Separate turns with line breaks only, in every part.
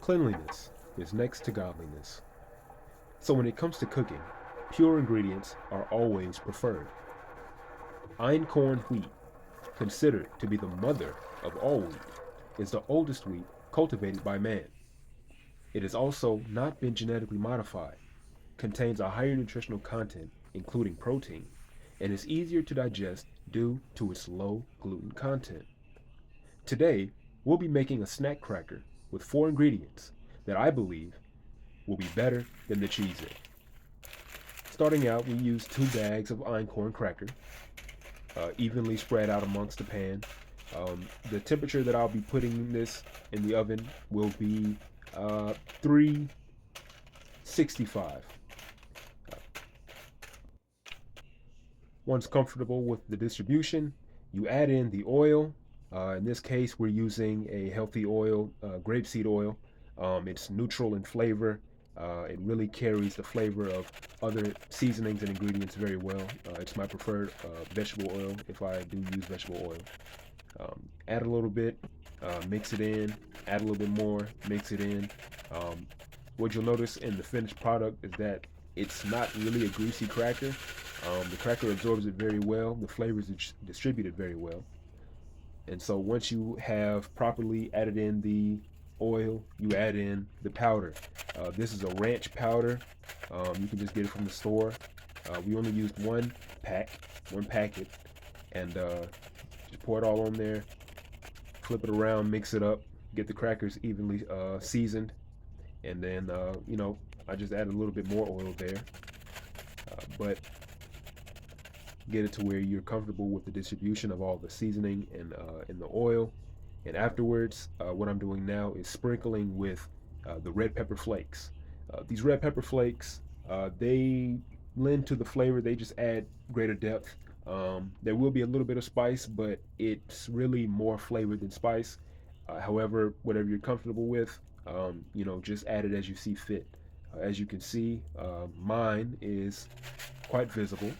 Cleanliness is next to godliness. So when it comes to cooking, pure ingredients are always preferred. Einkorn wheat, considered to be the mother of all wheat, is the oldest wheat cultivated by man. It has also not been genetically modified, contains a higher nutritional content, including protein, and is easier to digest due to its low gluten content. Today, we'll be making a snack cracker with 4 ingredients that I believe will be better than the Cheez-It. Starting out, we use 2 bags of einkorn cracker, evenly spread out amongst the pan. The temperature that I'll be putting this in the oven will be 365. Once comfortable with the distribution, you add in the oil. In this case, we're using a healthy oil, grapeseed oil. It's neutral in flavor. It really carries the flavor of other seasonings and ingredients very well. It's my preferred vegetable oil if I do use vegetable oil. Add a little bit, mix it in, add a little bit more, mix it in. What you'll notice in the finished product is that it's not really a greasy cracker. The cracker absorbs it very well. The flavor is distributed very well. And so once you have properly added in the oil, you add in the powder. This is a ranch powder. You can just get it from the store. We only used one packet, and just pour it all on there, flip it around, mix it up, get the crackers evenly seasoned, and then I just added a little bit more oil there, but get it to where you're comfortable with the distribution of all the seasoning and in the oil. And afterwards, what I'm doing now is sprinkling with the red pepper flakes. These red pepper flakes, they lend to the flavor. They just add greater depth. There will be a little bit of spice, but it's really more flavor than spice. However, whatever you're comfortable with, just add it as you see fit. As you can see, mine is quite visible.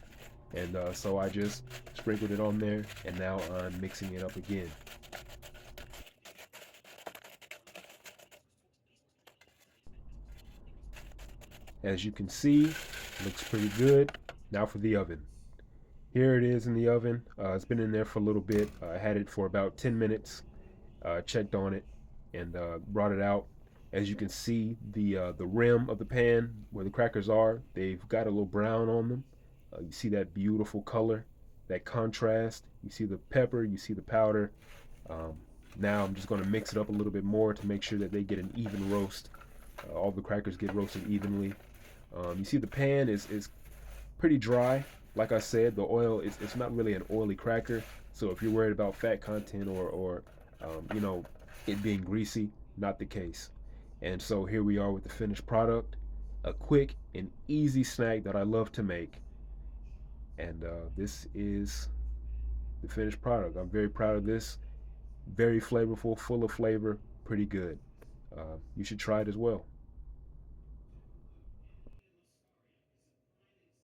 And so I just sprinkled it on there, and now I'm mixing it up again. As you can see, looks pretty good. Now for the oven. Here it is in the oven. It's been in there for a little bit. I had it for about 10 minutes. Checked on it and brought it out. As you can see, the rim of the pan where the crackers are, they've got a little brown on them. You see that beautiful color, that contrast. You see the pepper, you see the powder. Now I'm just going to mix it up a little bit more to make sure that they get an even roast. All the crackers get roasted evenly. You see the pan is pretty dry. Like I said, the oil it's not really an oily cracker. So if you're worried about fat content or it being greasy, not the case. And so here we are with the finished product, a quick and easy snack that I love to make. And this is the finished product. I'm very proud of this. Very flavorful, full of flavor, pretty good. You should try it as well.